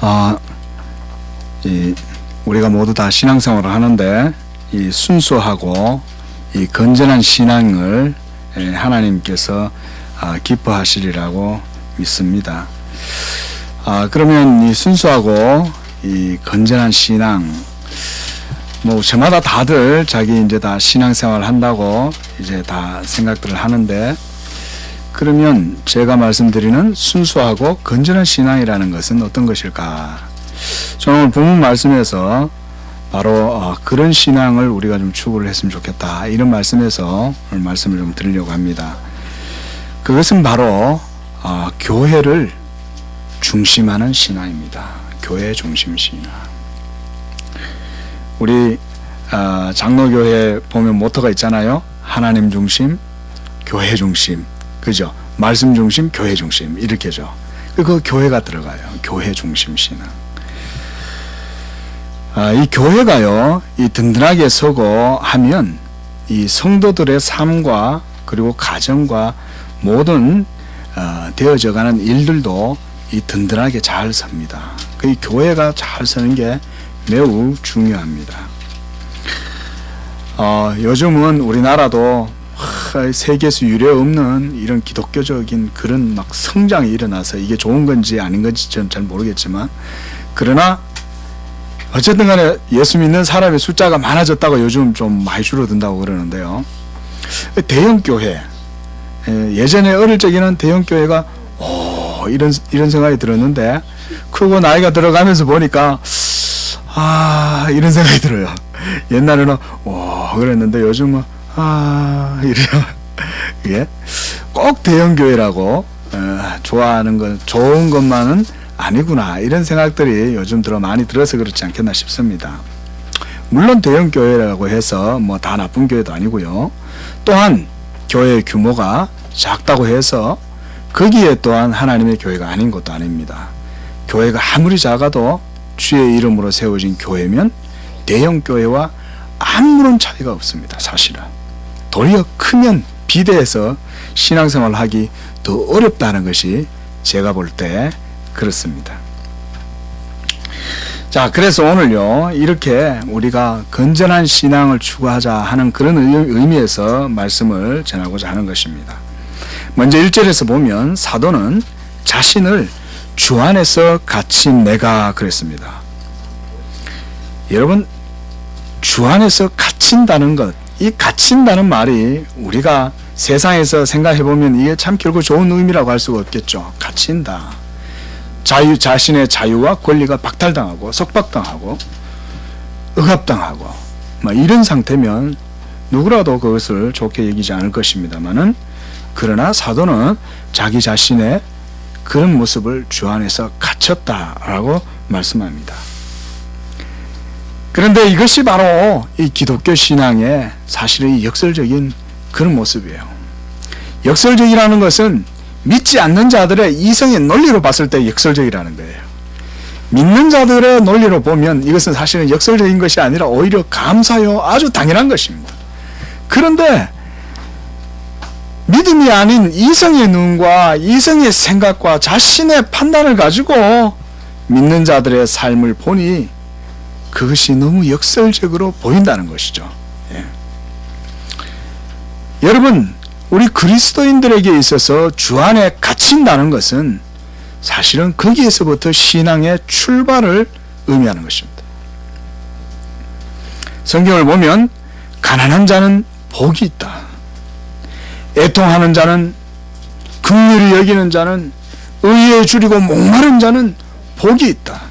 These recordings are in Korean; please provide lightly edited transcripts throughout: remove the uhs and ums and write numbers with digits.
아, 우리가 모두 다 신앙생활을 하는데 이 순수하고 이 건전한 신앙을 하나님께서 기뻐하시리라고 믿습니다. 그러면 이 순수하고 이 건전한 신앙, 뭐 저마다 다들 자기 이제 다 신앙생활 한다고 이제 다 생각들을 하는데, 그러면 제가 말씀드리는 순수하고 건전한 신앙이라는 것은 어떤 것일까? 저는 오늘 본문 말씀에서 바로 그런 신앙을 우리가 좀 추구를 했으면 좋겠다, 이런 말씀에서 오늘 말씀을 좀 드리려고 합니다. 그것은 바로 교회를 중심하는 신앙입니다. 교회 중심 신앙. 우리 장로교회 보면 모토가 있잖아요. 하나님 중심, 교회 중심, 그죠? 말씀 중심, 교회 중심, 이렇게죠. 그 교회가 들어가요. 교회 중심 신앙. 이 교회가요, 이 든든하게 서고 하면 이 성도들의 삶과 그리고 가정과 모든 되어져가는 일들도 이 든든하게 잘 섭니다. 그 교회가 잘 서는 게 매우 중요합니다. 요즘은 우리나라도 세계에서 유례 없는 이런 기독교적인 그런 막 성장이 일어나서 이게 좋은 건지 아닌 건지 저는 잘 모르겠지만, 그러나 어쨌든 간에 예수 믿는 사람의 숫자가 많아졌다고 요즘 좀 많이 줄어든다고 그러는데요. 대형교회, 예전에 어릴 적에는 대형교회가 이런 생각이 들었는데, 크고 나이가 들어가면서 보니까 이런 생각이 들어요. 옛날에는 그랬는데 요즘은 이래요. 예? 꼭 대형교회라고 좋아하는 건 좋은 것만은 아니구나, 이런 생각들이 요즘 들어 많이 들어서 그렇지 않겠나 싶습니다. 물론 대형교회라고 해서 뭐 다 나쁜 교회도 아니고요. 또한 교회의 규모가 작다고 해서 거기에 또한 하나님의 교회가 아닌 것도 아닙니다. 교회가 아무리 작아도 주의 이름으로 세워진 교회면 대형교회와 아무런 차이가 없습니다. 사실은 도리어 크면 비대해서 신앙생활을 하기 더 어렵다는 것이 제가 볼 때 그렇습니다. 자, 그래서 오늘요, 이렇게 우리가 건전한 신앙을 추구하자 하는 그런 의미에서 말씀을 전하고자 하는 것입니다. 먼저 1절에서 보면 사도는 자신을 주 안에서 갇힌 내가 그랬습니다. 여러분, 주 안에서 갇힌다는 것, 이 갇힌다는 말이 우리가 세상에서 생각해 보면 이게 참 결국 좋은 의미라고 할 수가 없겠죠. 갇힌다. 자신의 자유와 권리가 박탈당하고 속박당하고 억압당하고 이런 상태면 누구라도 그것을 좋게 여기지 않을 것입니다만은, 그러나 사도는 자기 자신의 그런 모습을 주 안에서 갇혔다라고 말씀합니다. 그런데 이것이 바로 이 기독교 신앙의 사실의 역설적인 그런 모습이에요. 역설적이라는 것은 믿지 않는 자들의 이성의 논리로 봤을 때 역설적이라는 거예요. 믿는 자들의 논리로 보면 이것은 사실은 역설적인 것이 아니라 오히려 감사요, 아주 당연한 것입니다. 그런데 믿음이 아닌 이성의 눈과 이성의 생각과 자신의 판단을 가지고 믿는 자들의 삶을 보니 그것이 너무 역설적으로 보인다는 것이죠. 예. 여러분, 우리 그리스도인들에게 있어서 주 안에 갇힌다는 것은 사실은 거기에서부터 신앙의 출발을 의미하는 것입니다. 성경을 보면 가난한 자는 복이 있다. 애통하는 자는, 긍휼히 여기는 자는, 의에 줄이고 목마른 자는 복이 있다.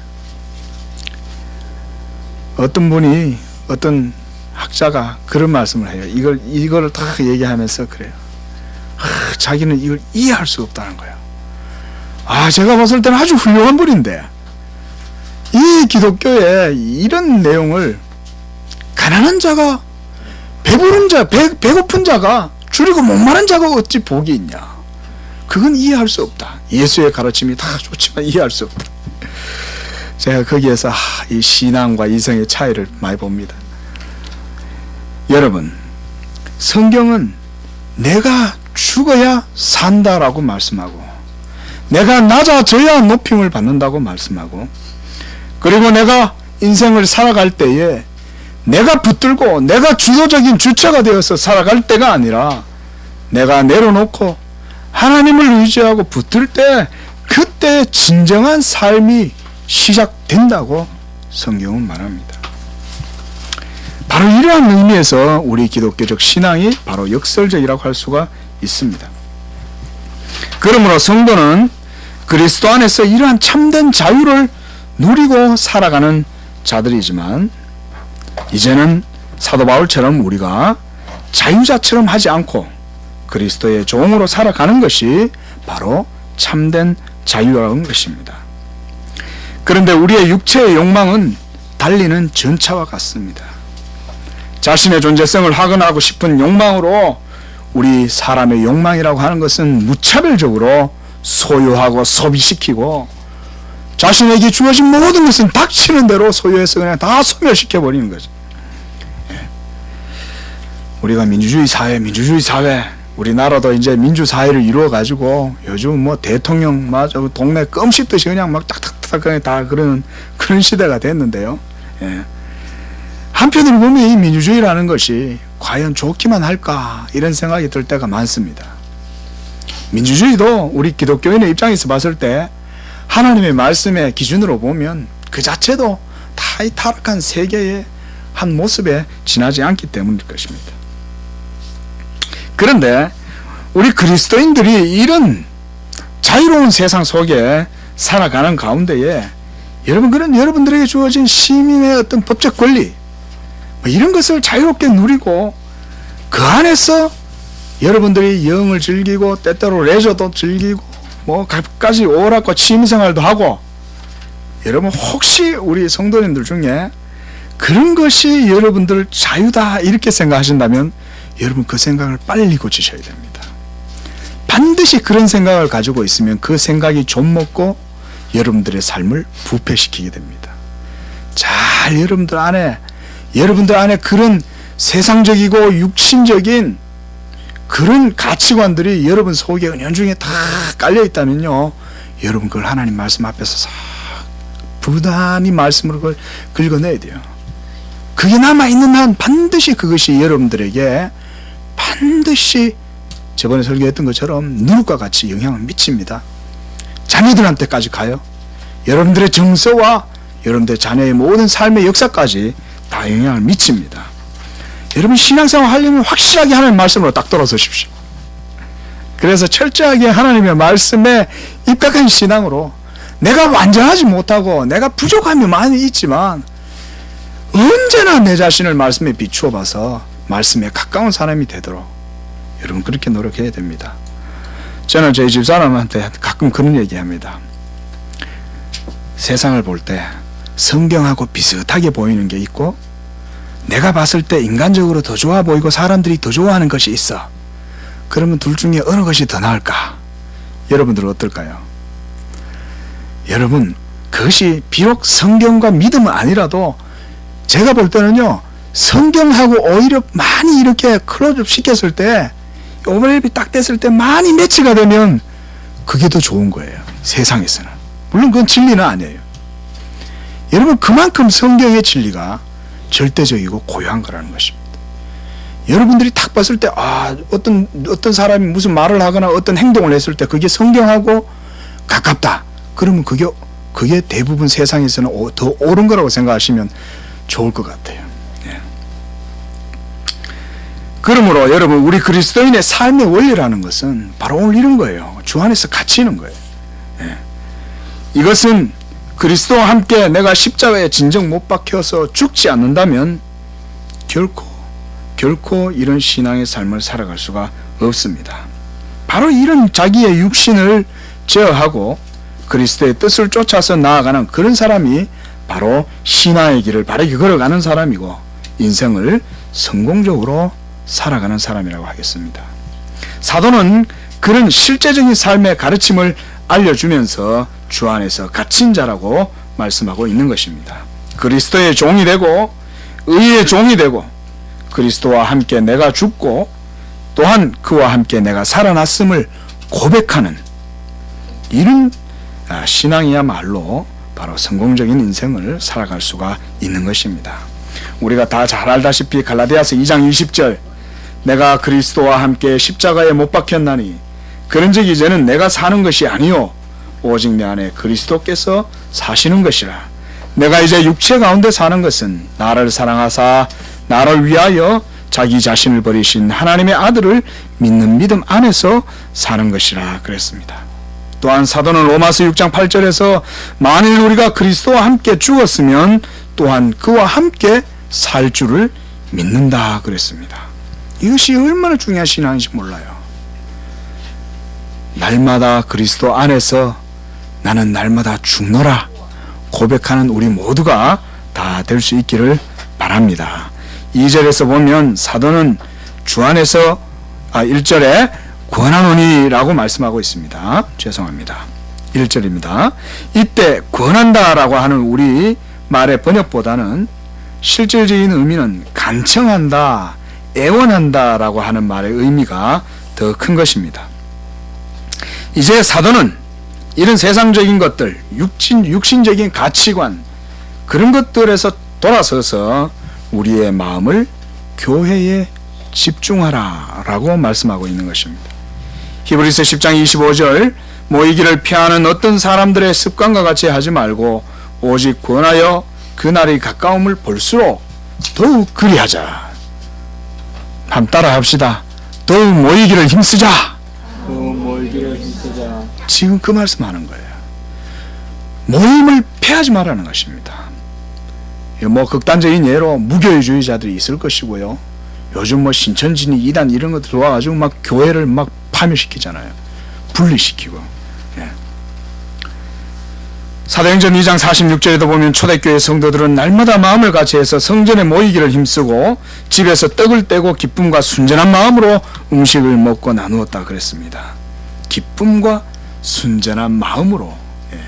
어떤 분이, 어떤 학자가 그런 말씀을 해요. 이걸 다 얘기하면서 그래요. 자기는 이걸 이해할 수 없다는 거예요. 제가 봤을 때는 아주 훌륭한 분인데 이 기독교에 이런 내용을, 가난한 자가, 배부른 자, 배고픈 자가, 줄이고 목마른 자가 어찌 복이 있냐, 그건 이해할 수 없다. 예수의 가르침이 다 좋지만 이해할 수 없다. 제가 거기에서 이 신앙과 이성의 차이를 많이 봅니다. 여러분, 성경은 내가 죽어야 산다라고 말씀하고, 내가 낮아져야 높임을 받는다고 말씀하고, 그리고 내가 인생을 살아갈 때에 내가 붙들고 내가 주도적인 주체가 되어서 살아갈 때가 아니라 내가 내려놓고 하나님을 의지하고 붙들 때 그때 진정한 삶이 시작된다고 성경은 말합니다. 바로 이러한 의미에서 우리 기독교적 신앙이 바로 역설적이라고 할 수가 있습니다. 그러므로 성도는 그리스도 안에서 이러한 참된 자유를 누리고 살아가는 자들이지만 이제는 사도 바울처럼 우리가 자유자처럼 하지 않고 그리스도의 종으로 살아가는 것이 바로 참된 자유라는 것입니다. 그런데 우리의 육체의 욕망은 달리는 전차와 같습니다. 자신의 존재성을 확인하고 싶은 욕망으로 우리 사람의 욕망이라고 하는 것은 무차별적으로 소유하고 소비시키고 자신에게 주어진 모든 것은 닥치는 대로 소유해서 그냥 다 소멸시켜버리는 거죠. 우리가 민주주의 사회, 우리나라도 이제 민주사회를 이루어가지고 요즘 뭐 대통령 마저 동네 껌 씹듯이 그냥 막 딱딱딱 그냥 다 그러는 그런 시대가 됐는데요. 한편으로 보면 이 민주주의라는 것이 과연 좋기만 할까 이런 생각이 들 때가 많습니다. 민주주의도 우리 기독교인의 입장에서 봤을 때 하나님의 말씀의 기준으로 보면 그 자체도 다 이 타락한 세계의 한 모습에 지나지 않기 때문일 것입니다. 그런데 우리 그리스도인들이 이런 자유로운 세상 속에 살아가는 가운데에 여러분들에게 주어진 시민의 어떤 법적 권리 이런 것을 자유롭게 누리고 그 안에서 여러분들이 영을 즐기고 때때로 레저도 즐기고 뭐 갖가지 오락과 취미생활도 하고 여러분 혹시 우리 성도님들 중에 그런 것이 여러분들 자유다 이렇게 생각하신다면 여러분 그 생각을 빨리 고치셔야 됩니다. 반드시 그런 생각을 가지고 있으면 그 생각이 좀먹고 여러분들의 삶을 부패시키게 됩니다. 잘 여러분들 안에 그런 세상적이고 육신적인 그런 가치관들이 여러분 속에 은연중에 다 깔려 있다면요, 여러분 그걸 하나님 말씀 앞에서 싹 부단히 말씀으로 그걸 긁어내야 돼요. 그게 남아있는 한 반드시 그것이 여러분들에게 반드시 저번에 설교했던 것처럼 누룩과 같이 영향을 미칩니다. 자녀들한테까지 가요. 여러분들의 정서와 여러분들의 자녀의 모든 삶의 역사까지 다 영향을 미칩니다. 여러분 신앙생활 하려면 확실하게 하나님의 말씀으로 딱 돌아서십시오. 그래서 철저하게 하나님의 말씀에 입각한 신앙으로 내가 완전하지 못하고 내가 부족함이 많이 있지만 언제나 내 자신을 말씀에 비추어 봐서 말씀에 가까운 사람이 되도록 여러분 그렇게 노력해야 됩니다. 저는 저희 집사람한테 가끔 그런 얘기합니다. 세상을 볼 때 성경하고 비슷하게 보이는 게 있고 내가 봤을 때 인간적으로 더 좋아 보이고 사람들이 더 좋아하는 것이 있어. 그러면 둘 중에 어느 것이 더 나을까? 여러분들은 어떨까요? 여러분 그것이 비록 성경과 믿음은 아니라도 제가 볼 때는요, 성경하고 오히려 많이 이렇게 클로즈업 시켰을 때 오버랩이 딱 됐을 때 많이 매치가 되면 그게 더 좋은 거예요. 세상에서는. 물론 그건 진리는 아니에요. 여러분 그만큼 성경의 진리가 절대적이고 고유한 거라는 것입니다. 여러분들이 딱 봤을 때 어떤 사람이 무슨 말을 하거나 어떤 행동을 했을 때 그게 성경하고 가깝다. 그러면 그게 대부분 세상에서는 더 옳은 거라고 생각하시면 좋을 것 같아요. 예. 그러므로 여러분 우리 그리스도인의 삶의 원리라는 것은 바로 오늘 이런 거예요. 주 안에서 갇히는 거예요. 예. 이것은 그리스도와 함께 내가 십자가에 진정 못 박혀서 죽지 않는다면 결코 이런 신앙의 삶을 살아갈 수가 없습니다. 바로 이런 자기의 육신을 제어하고 그리스도의 뜻을 쫓아서 나아가는 그런 사람이 바로 신앙의 길을 바르게 걸어가는 사람이고 인생을 성공적으로 살아가는 사람이라고 하겠습니다. 사도는 그런 실제적인 삶의 가르침을 알려주면서 주 안에서 갇힌 자라고 말씀하고 있는 것입니다. 그리스도의 종이 되고 의의 종이 되고 그리스도와 함께 내가 죽고 또한 그와 함께 내가 살아났음을 고백하는 이런 신앙이야말로 바로 성공적인 인생을 살아갈 수가 있는 것입니다. 우리가 다 잘 알다시피 갈라디아서 2장 20절, 내가 그리스도와 함께 십자가에 못 박혔나니 그런즉 이제는 내가 사는 것이 아니요 오직 내 안에 그리스도께서 사시는 것이라. 내가 이제 육체 가운데 사는 것은 나를 사랑하사 나를 위하여 자기 자신을 버리신 하나님의 아들을 믿는 믿음 안에서 사는 것이라 그랬습니다. 또한 사도는 로마서 6장 8절에서 만일 우리가 그리스도와 함께 죽었으면 또한 그와 함께 살 줄을 믿는다 그랬습니다. 이것이 얼마나 중요한 신앙인지 몰라요. 날마다 그리스도 안에서 나는 날마다 죽노라 고백하는 우리 모두가 다 될 수 있기를 바랍니다. 2절에서 보면 사도는 주 안에서 1절에 권하노니라고 말씀하고 있습니다. 죄송합니다. 1절입니다. 이때 권한다라고 하는 우리 말의 번역보다는 실질적인 의미는 간청한다, 애원한다라고 하는 말의 의미가 더 큰 것입니다. 이제 사도는 이런 세상적인 것들, 육신적인 가치관, 그런 것들에서 돌아서서 우리의 마음을 교회에 집중하라 라고 말씀하고 있는 것입니다. 히브리서 10장 25절, 모이기를 피하는 어떤 사람들의 습관과 같이 하지 말고 오직 권하여 그날이 가까움을 볼수록 더욱 그리하자. 한번 따라 합시다. 더욱 모이기를 힘쓰자. 지금 그 말씀하는 거예요. 모임을 패하지 말라는 것입니다. 뭐 극단적인 예로 무교회주의자들이 있을 것이고요. 요즘 뭐 신천지니 이단 이런 거 들어와가지고 막 교회를 막 파멸시키잖아요. 분리시키고. 예. 사도행전 2장 46절에도 보면 초대교회 성도들은 날마다 마음을 같이해서 성전에 모이기를 힘쓰고 집에서 떡을 떼고 기쁨과 순전한 마음으로 음식을 먹고 나누었다 그랬습니다. 기쁨과 순전한 마음으로. 예.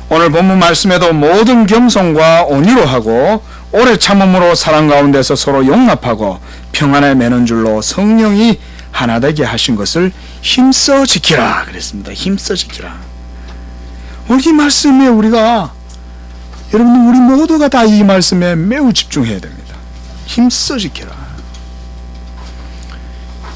오늘 본문 말씀에도 모든 겸손과 온유로 하고 오래 참음으로 사랑 가운데서 서로 용납하고 평안에 매는 줄로 성령이 하나 되게 하신 것을 힘써 지키라 그랬습니다. 힘써 지키라. 오늘 이 말씀에 우리가, 여러분 우리 모두가 다 이 말씀에 매우 집중해야 됩니다. 힘써 지키라.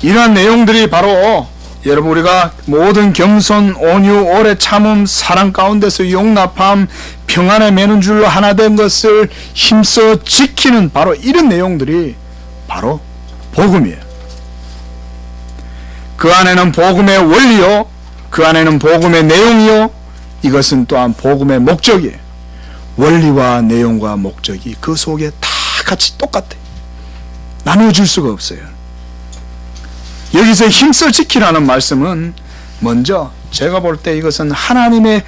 이러한 내용들이 바로 여러분 우리가 모든 겸손, 온유, 오래 참음, 사랑 가운데서 용납함, 평안에 매는 줄로 하나 된 것을 힘써 지키는 바로 이런 내용들이 바로 복음이에요. 그 안에는 복음의 원리요, 그 안에는 복음의 내용이요, 이것은 또한 복음의 목적이에요. 원리와 내용과 목적이 그 속에 다 같이 똑같아요. 나누어질 수가 없어요. 여기서 힘써 지키라는 말씀은 먼저 제가 볼 때 이것은 하나님의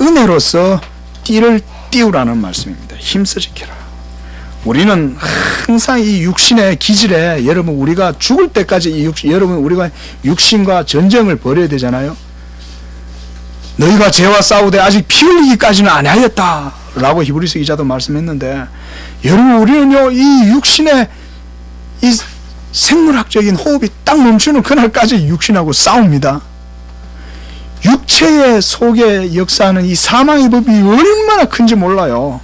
은혜로서 띠를 띄우라는 말씀입니다. 힘써 지키라. 우리는 항상 이 육신의 기질에, 여러분 우리가 죽을 때까지 여러분 우리가 육신과 전쟁을 벌여야 되잖아요. 너희가 죄와 싸우되 아직 피 흘리기까지는 안 하였다 라고 히브리서 기자도 말씀했는데, 여러분 우리는요 이 육신의 이 생물학적인 호흡이 딱 멈추는 그날까지 육신하고 싸웁니다. 육체의 속에 역사하는 이 사망의 법이 얼마나 큰지 몰라요.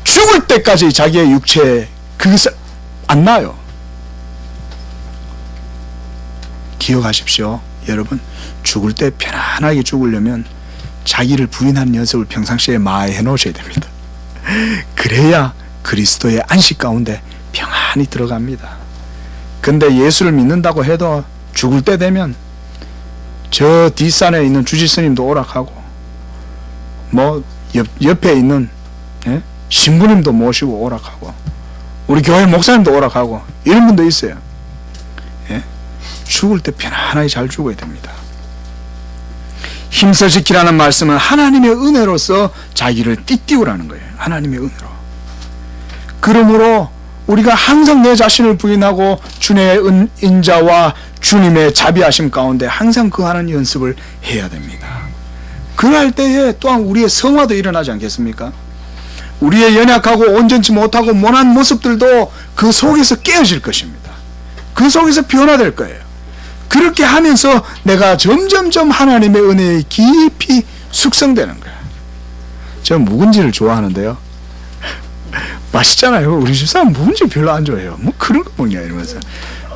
죽을 때까지 자기의 육체에 그것을 안 놔요. 기억하십시오. 여러분 죽을 때 편안하게 죽으려면 자기를 부인하는 연습을 평상시에 많이 해놓으셔야 됩니다. 그래야 그리스도의 안식 가운데 평안히 들어갑니다. 근데 예수를 믿는다고 해도 죽을 때 되면 저 뒷산에 있는 주지스님도 오락하고 뭐 옆에 있는 신부님도 모시고 오락하고 우리 교회 목사님도 오락하고 이런 분도 있어요. 죽을 때 편안하게 잘 죽어야 됩니다. 힘써 지키라는 말씀은 하나님의 은혜로서 자기를 띠띠우라는 거예요. 하나님의 은혜로. 그러므로 우리가 항상 내 자신을 부인하고 주님의 인자와 주님의 자비하심 가운데 항상 그하는 연습을 해야 됩니다. 그럴 때에 또한 우리의 성화도 일어나지 않겠습니까? 우리의 연약하고 온전치 못하고 모난 모습들도 그 속에서 깨어질 것입니다. 그 속에서 변화될 거예요. 그렇게 하면서 내가 점점점 하나님의 은혜에 깊이 숙성되는 거예요. 저는 묵은지를 좋아하는데요. 맛있잖아요. 우리 집사람 묵은지 별로 안 좋아해요. 뭐 그런 거 먹냐 이러면서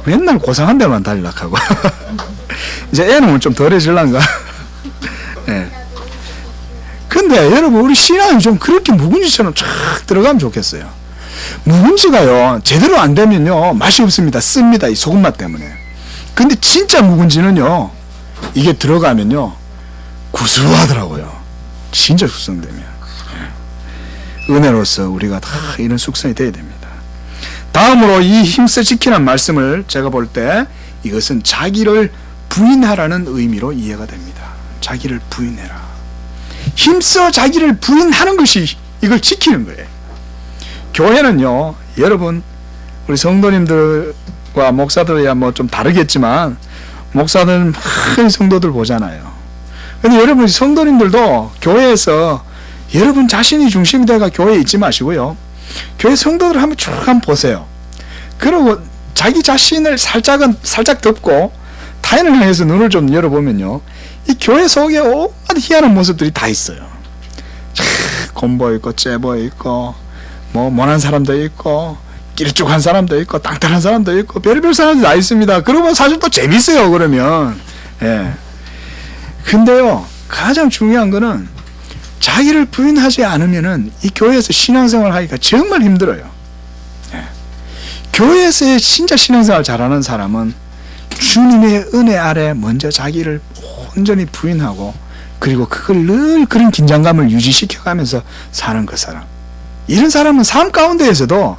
맨날 고상한 데만 달락하고 이제 애는 좀 덜해질란가. 예. 근데 여러분 우리 신앙이 좀 그렇게 묵은지처럼 쫙 들어가면 좋겠어요. 묵은지가요 제대로 안 되면요 맛이 없습니다. 씁니다. 이 소금맛 때문에. 근데 진짜 묵은지는요 이게 들어가면요 구수하더라고요. 진짜 숙성되면. 은혜로서 우리가 다 이런 숙성이 되어야 됩니다. 다음으로 이 힘써 지키는 말씀을 제가 볼 때 이것은 자기를 부인하라는 의미로 이해가 됩니다. 자기를 부인해라. 힘써 자기를 부인하는 것이 이걸 지키는 거예요. 교회는요 여러분 우리 성도님들과 목사들이야 뭐 좀 다르겠지만 목사들은 많은 성도들 보잖아요. 근데 여러분 성도님들도 교회에서 여러분 자신이 중심이 되가 교회에 있지 마시고요. 교회 성도들 한번 쭉 한번 보세요. 그리고 자기 자신을 살짝 덮고 타인을 향해서 눈을 좀 열어보면요. 이 교회 속에 온갖 희한한 모습들이 다 있어요. 곰보 있고 째보 있고 뭐 모난 사람도 있고 길쭉한 사람도 있고 땅땅한 사람도 있고 별의별 사람도 다 있습니다. 그러면 사실 또 재밌어요. 그러면 예. 근데요 가장 중요한 거는 자기를 부인하지 않으면은 이 교회에서 신앙생활 하기가 정말 힘들어요. 예. 교회에서의 진짜 신앙생활 잘하는 사람은 주님의 은혜 아래 먼저 자기를 온전히 부인하고 그리고 그걸 늘 그런 긴장감을 유지시켜가면서 사는 그 사람. 이런 사람은 삶 가운데에서도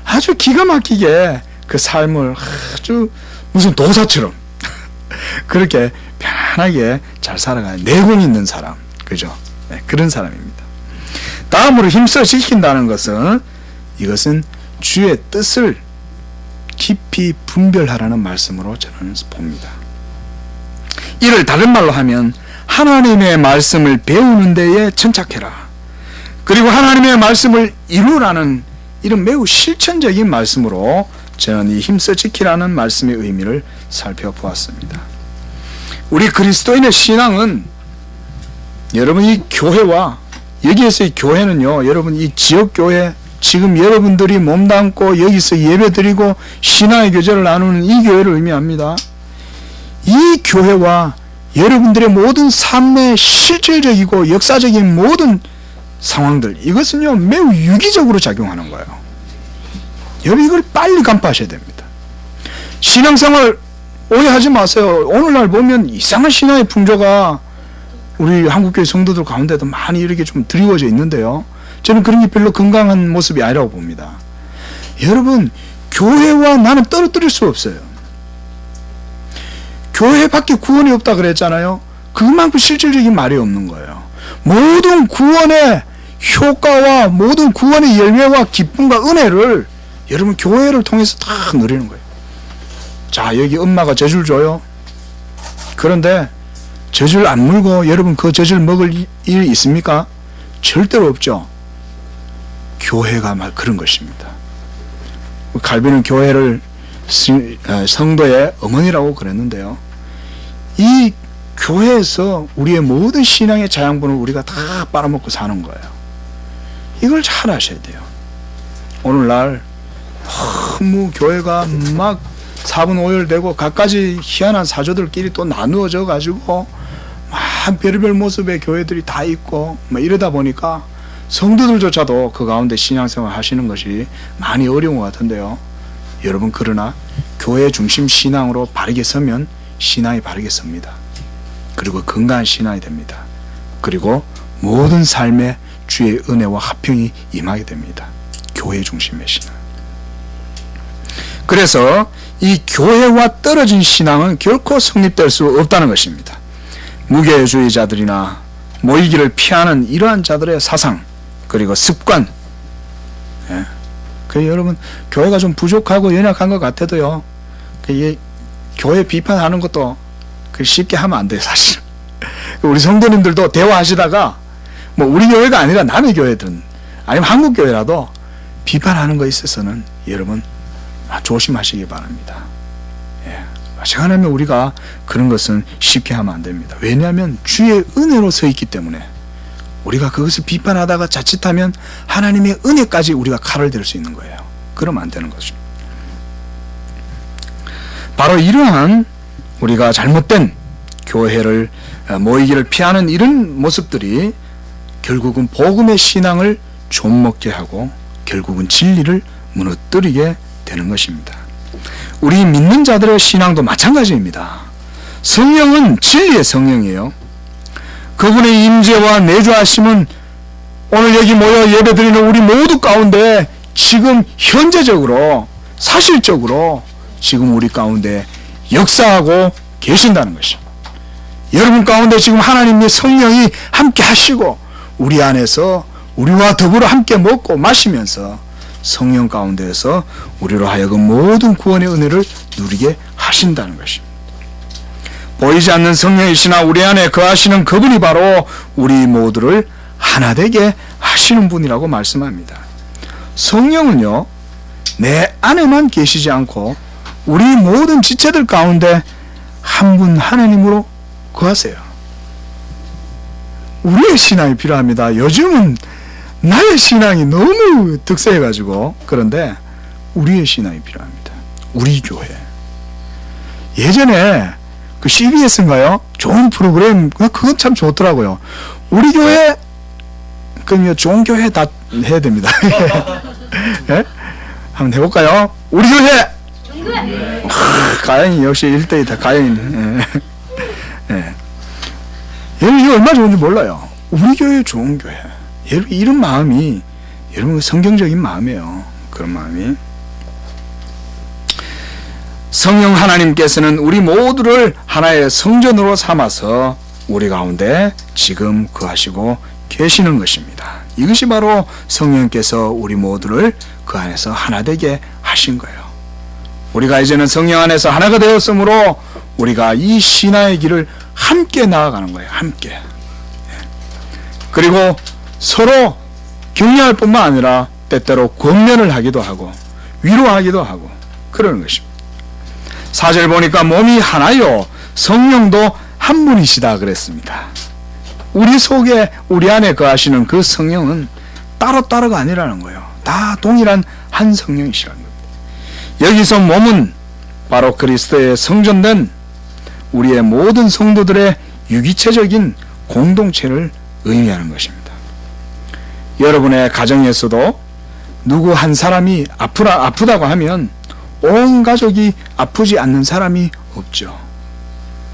아주 기가 막히게 그 삶을 아주 무슨 도사처럼 그렇게 편안하게 잘 살아가는 내공 있는 사람. 그죠? 네, 그런 사람입니다. 다음으로 힘써 지킨다는 것은 이것은 주의 뜻을 깊이 분별하라는 말씀으로 저는 봅니다. 이를 다른 말로 하면 하나님의 말씀을 배우는 데에 천착해라. 그리고 하나님의 말씀을 이루라는 이런 매우 실천적인 말씀으로 저는 이 힘써 지키라는 말씀의 의미를 살펴보았습니다. 우리 그리스도인의 신앙은 여러분 이 교회와 여기에서의 교회는요 여러분 이 지역교회 지금 여러분들이 몸담고 여기서 예배드리고 신앙의 교제를 나누는 이 교회를 의미합니다. 이 교회와 여러분들의 모든 삶의 실질적이고 역사적인 모든 상황들 이것은요 매우 유기적으로 작용하는 거예요. 여러분 이걸 빨리 간파하셔야 됩니다. 신앙생활 오해하지 마세요. 오늘날 보면 이상한 신앙의 풍조가 우리 한국교회 성도들 가운데도 많이 이렇게 좀 드리워져 있는데요. 저는 그런 게 별로 건강한 모습이 아니라고 봅니다. 여러분 교회와 나는 떨어뜨릴 수 없어요. 교회밖에 구원이 없다 그랬잖아요. 그만큼 실질적인 말이 없는 거예요. 모든 구원의 효과와 모든 구원의 열매와 기쁨과 은혜를 여러분 교회를 통해서 다 누리는 거예요. 자 여기 엄마가 젖을 줘요. 그런데 젖을 안 물고 여러분 그 젖을 먹을 일이 있습니까? 절대로 없죠. 교회가 말 그런 것입니다. 갈비는 교회를 성도의 어머니라고 그랬는데요. 이 교회에서 우리의 모든 신앙의 자양분을 우리가 다 빨아먹고 사는 거예요. 이걸 잘 아셔야 돼요. 오늘날 너무 교회가 막 사분오열되고 갖가지 희한한 사조들끼리 또 나누어져 가지고 막 별의별 모습의 교회들이 다 있고 막 이러다 보니까 성도들조차도 그 가운데 신앙생활 하시는 것이 많이 어려운 것 같은데요. 여러분 그러나 교회 중심 신앙으로 바르게 서면 신앙이 바르게 섭니다. 그리고 건강한 신앙이 됩니다. 그리고 모든 삶에 주의 은혜와 화평이 임하게 됩니다. 교회 중심의 신앙. 그래서 이 교회와 떨어진 신앙은 결코 성립될 수 없다는 것입니다. 무교회주의자들이나 모이기를 피하는 이러한 자들의 사상 그리고 습관. 예. 그 여러분 교회가 좀 부족하고 연약한 것 같아도요. 교회 비판하는 것도 쉽게 하면 안 돼요 사실. 우리 성도님들도 대화하시다가 뭐 우리 교회가 아니라 남의 교회든 아니면 한국 교회라도 비판하는 거에 있어서는 여러분 조심하시기 바랍니다. 예. 시간하면 우리가 그런 것은 쉽게 하면 안 됩니다. 왜냐하면 주의 은혜로 서 있기 때문에 우리가 그것을 비판하다가 자칫하면 하나님의 은혜까지 우리가 칼을 댈 수 있는 거예요. 그러면 안 되는 것입니다. 바로 이러한 우리가 잘못된 교회를 모이기를 피하는 이런 모습들이 결국은 복음의 신앙을 좀먹게 하고 결국은 진리를 무너뜨리게 되는 것입니다. 우리 믿는 자들의 신앙도 마찬가지입니다. 성령은 진리의 성령이에요. 그분의 임재와 내주하심은 오늘 여기 모여 예배드리는 우리 모두 가운데 지금 현재적으로 사실적으로 지금 우리 가운데 역사하고 계신다는 것입니다. 여러분 가운데 지금 하나님의 성령이 함께 하시고 우리 안에서 우리와 더불어 함께 먹고 마시면서 성령 가운데에서 우리로 하여금 모든 구원의 은혜를 누리게 하신다는 것입니다. 보이지 않는 성령이시나 우리 안에 거하시는 그분이 바로 우리 모두를 하나 되게 하시는 분이라고 말씀합니다. 성령은요, 내 안에만 계시지 않고 우리 모든 지체들 가운데 한 분 하나님으로 거하세요. 우리의 신앙이 필요합니다. 요즘은 나의 신앙이 너무 득세해가지고 그런데 우리의 신앙이 필요합니다. 우리 교회. 예전에 그 CBS인가요? 좋은 프로그램, 그건 참 좋더라고요. 우리 교회, 그럼요, 좋은 교회 다 해야 됩니다. 예? 한번 해볼까요? 우리 교회! 가연이 역시 1대2다, 가연이. 예. 여러분, 이거 얼마나 좋은지 몰라요. 우리 교회 좋은 교회. 여러분, 이런 마음이, 여러분, 성경적인 마음이에요. 그런 마음이. 성령 하나님께서는 우리 모두를 하나의 성전으로 삼아서 우리 가운데 지금 거하시고 계시는 것입니다. 이것이 바로 성령께서 우리 모두를 그 안에서 하나 되게 하신 거예요. 우리가 이제는 성령 안에서 하나가 되었으므로 우리가 이 신앙의 길을 함께 나아가는 거예요. 함께. 그리고 서로 격려할 뿐만 아니라 때때로 권면을 하기도 하고 위로하기도 하고 그러는 것입니다. 4절 보니까 몸이 하나요 성령도 한 분이시다 그랬습니다. 우리 속에 우리 안에 거하시는 그 성령은 따로따로가 아니라는 거예요. 다 동일한 한 성령이시라는 겁니다. 여기서 몸은 바로 그리스도의 성전된 우리의 모든 성도들의 유기체적인 공동체를 의미하는 것입니다. 여러분의 가정에서도 누구 한 사람이 아프다고 하면 온 가족이 아프지 않는 사람이 없죠.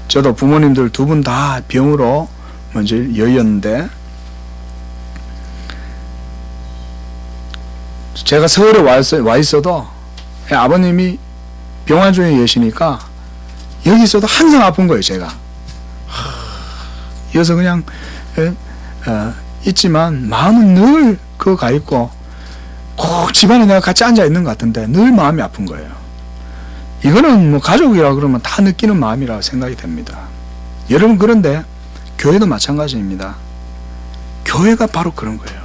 저도 부모님들 두 분 다 병으로 먼저 여의었는데 제가 서울에 와 있어도 아버님이 병원 중에 계시니까 여기 있어도 항상 아픈 거예요. 제가 여기서 그냥 있지만 마음은 늘 그거 가 있고 꼭 집안에 내가 같이 앉아 있는 것 같은데 늘 마음이 아픈 거예요. 이거는 뭐 가족이라 그러면 다 느끼는 마음이라고 생각이 됩니다. 여러분, 그런데 교회도 마찬가지입니다. 교회가 바로 그런 거예요.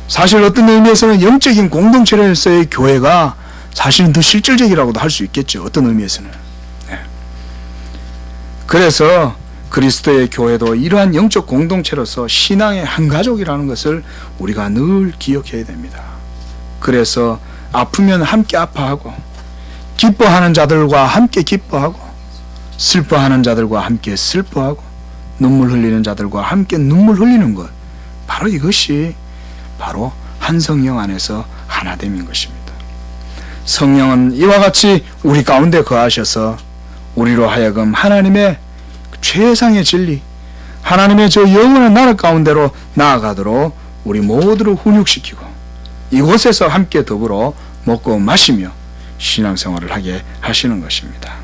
사실 어떤 의미에서는 영적인 공동체로서의 교회가 사실은 더 실질적이라고도 할 수 있겠죠. 어떤 의미에서는. 네. 그래서 그리스도의 교회도 이러한 영적 공동체로서 신앙의 한 가족이라는 것을 우리가 늘 기억해야 됩니다. 그래서 아프면 함께 아파하고 기뻐하는 자들과 함께 기뻐하고 슬퍼하는 자들과 함께 슬퍼하고 눈물 흘리는 자들과 함께 눈물 흘리는 것, 바로 이것이 바로 한 성령 안에서 하나됨인 것입니다. 성령은 이와 같이 우리 가운데 거하셔서 우리로 하여금 하나님의 최상의 진리, 하나님의 저 영원한 나라 가운데로 나아가도록 우리 모두를 훈육시키고 이곳에서 함께 더불어 먹고 마시며 신앙생활을 하게 하시는 것입니다.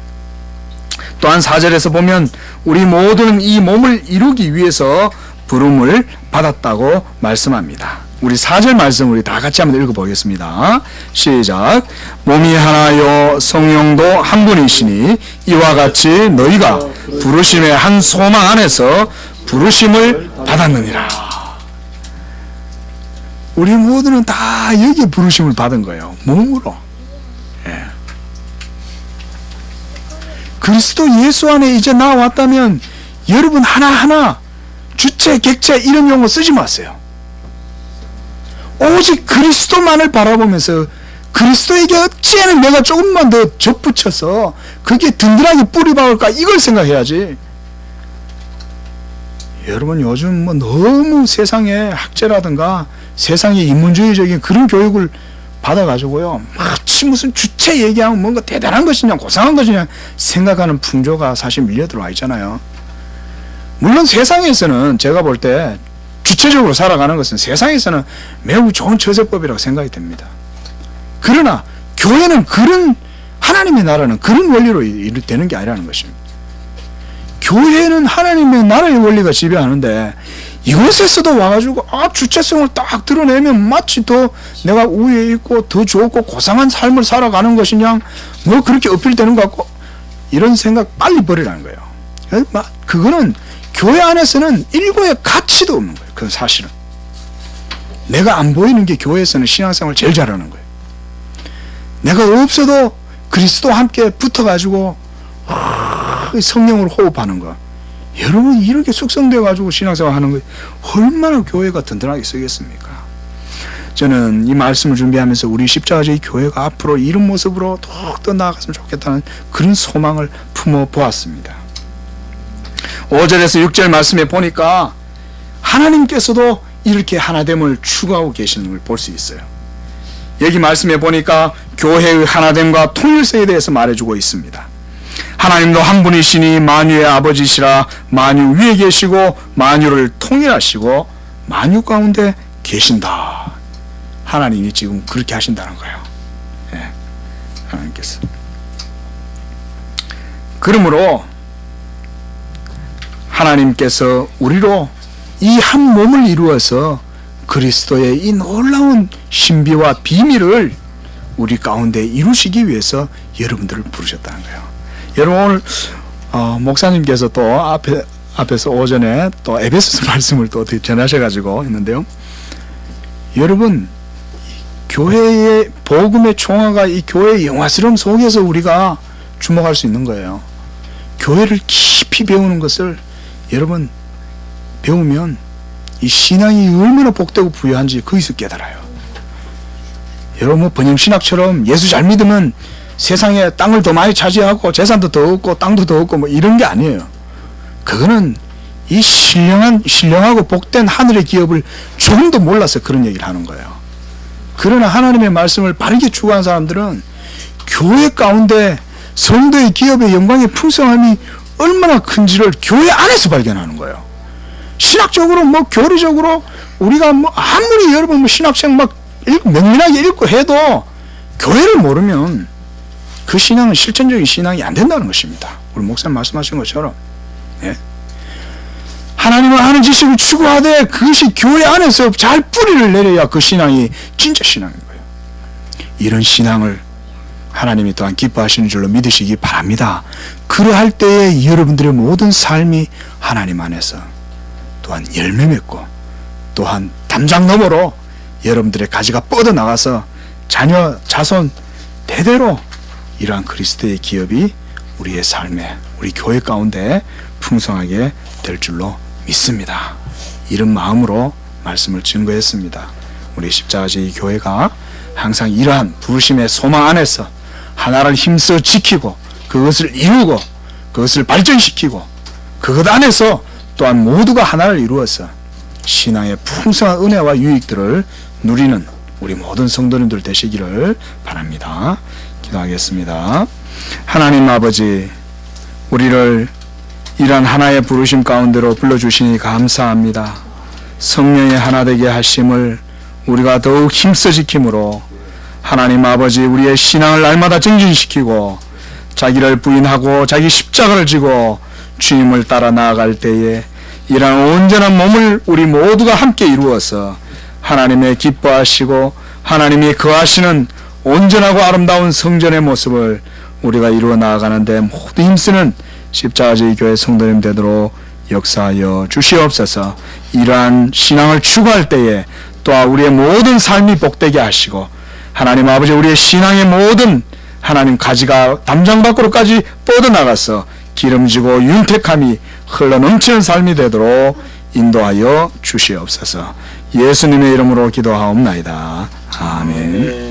또한 4절에서 보면 우리 모두는 이 몸을 이루기 위해서 부름을 받았다고 말씀합니다. 우리 4절 말씀 우리 다 같이 한번 읽어보겠습니다. 시작. 몸이 하나요 성령도 한 분이시니 이와 같이 너희가 부르심의 한 소망 안에서 부르심을 받았느니라. 우리 모두는 다 여기 부르심을 받은 거예요. 몸으로. 예. 그리스도 예수 안에 이제 나왔다면 여러분 하나하나 주체, 객체 이런 용어 쓰지 마세요. 오직 그리스도만을 바라보면서 그리스도에게 어찌에는 내가 조금만 더 접붙여서 그게 든든하게 뿌리 박을까 이걸 생각해야지. 여러분 요즘 뭐 너무 세상의 학제라든가 세상의 인문주의적인 그런 교육을 받아가지고요 마치 무슨 주체 얘기하면 뭔가 대단한 것이냐 고상한 것이냐 생각하는 풍조가 사실 밀려 들어와 있잖아요. 물론 세상에서는 제가 볼 때 주체적으로 살아가는 것은 세상에서는 매우 좋은 처세법이라고 생각이 됩니다. 그러나 교회는 그런 하나님의 나라는 그런 원리로 되는 게 아니라는 것입니다. 교회는 하나님의 나라의 원리가 지배하는데 이곳에서도 와가지고 주체성을 딱 드러내면 마치 더 내가 우위에 있고 더 좋고 고상한 삶을 살아가는 것이냐 뭐 그렇게 어필되는 것 같고 이런 생각 빨리 버리라는 거예요. 그거는 교회 안에서는 일고의 가치도 없는 거예요. 그건 사실은 내가 안 보이는 게 교회에서는 신앙생활 제일 잘하는 거예요. 내가 없어도 그리스도와 함께 붙어가지고 성령으로 호흡하는 거. 여러분 이렇게 숙성되어 가지고 신앙생활 하는 거 얼마나 교회가 든든하게 쓰겠습니까? 저는 이 말씀을 준비하면서 우리 십자가제의 교회가 앞으로 이런 모습으로 더욱더 나아갔으면 좋겠다는 그런 소망을 품어 보았습니다. 5절에서 6절 말씀에 보니까 하나님께서도 이렇게 하나됨을 추구하고 계시는 걸 볼 수 있어요. 여기 말씀에 보니까 교회의 하나됨과 통일성에 대해서 말해주고 있습니다. 하나님도 한 분이시니 만유의 아버지시라 만유 위에 계시고 만유를 통일하시고 만유 가운데 계신다. 하나님이 지금 그렇게 하신다는 거예요. 예, 하나님께서. 그러므로 하나님께서 우리로 이 한 몸을 이루어서 그리스도의 이 놀라운 신비와 비밀을 우리 가운데 이루시기 위해서 여러분들을 부르셨다는 거예요. 여러분 오늘 목사님께서 또 앞에서 오전에 또 에베소서 말씀을 또 전하셔가지고 했는데요. 여러분 교회의 복음의 총화가 이 교회의 영화스러움 속에서 우리가 주목할 수 있는 거예요. 교회를 깊이 배우는 것을 여러분 배우면 이 신앙이 얼마나 복되고 부유한지 거기서 깨달아요. 여러분 뭐 번영신학처럼 예수 잘 믿으면 세상에 땅을 더 많이 차지하고 재산도 더 얻고 땅도 더 얻고 뭐 이런 게 아니에요. 그거는 이 신령하고 복된 하늘의 기업을 조금도 몰라서 그런 얘기를 하는 거예요. 그러나 하나님의 말씀을 바르게 추구한 사람들은 교회 가운데 성도의 기업의 영광의 풍성함이 얼마나 큰지를 교회 안에서 발견하는 거예요. 신학적으로 뭐 교리적으로 우리가 뭐 아무리 여러분 뭐 신학책 막 명민하게 읽고 해도 교회를 모르면 그 신앙은 실천적인 신앙이 안 된다는 것입니다. 우리 목사님 말씀하신 것처럼 예? 하나님을 아는 지식을 추구하되 그것이 교회 안에서 잘 뿌리를 내려야 그 신앙이 진짜 신앙인 거예요. 이런 신앙을 하나님이 또한 기뻐하시는 줄로 믿으시기 바랍니다. 그러할 때에 여러분들의 모든 삶이 하나님 안에서 또한 열매 맺고 또한 담장 너머로 여러분들의 가지가 뻗어나가서 자녀 자손 대대로 이러한 그리스도의 기업이 우리의 삶에 우리 교회 가운데 풍성하게 될 줄로 믿습니다. 이런 마음으로 말씀을 증거했습니다. 우리 십자가제의 교회가 항상 이러한 부르심의 소망 안에서 하나를 힘써 지키고 그것을 이루고 그것을 발전시키고 그것 안에서 또한 모두가 하나를 이루어서 신앙의 풍성한 은혜와 유익들을 누리는 우리 모든 성도님들 되시기를 바랍니다. 기도하겠습니다. 하나님 아버지, 우리를 이러한 하나의 부르심 가운데로 불러주시니 감사합니다. 성령의 하나 되게 하심을 우리가 더욱 힘써 지킴으로 하나님 아버지 우리의 신앙을 날마다 증진시키고 자기를 부인하고 자기 십자가를 지고 주님을 따라 나아갈 때에 이러한 온전한 몸을 우리 모두가 함께 이루어서 하나님의 기뻐하시고 하나님이 거하시는 온전하고 아름다운 성전의 모습을 우리가 이루어 나아가는데 모두 힘쓰는 십자가제의 교회 성도님 되도록 역사하여 주시옵소서. 이러한 신앙을 추구할 때에 또한 우리의 모든 삶이 복되게 하시고 하나님 아버지 우리의 신앙의 모든 하나님 가지가 담장 밖으로까지 뻗어나가서 기름지고 윤택함이 흘러넘치는 삶이 되도록 인도하여 주시옵소서. 예수님의 이름으로 기도하옵나이다. 아멘.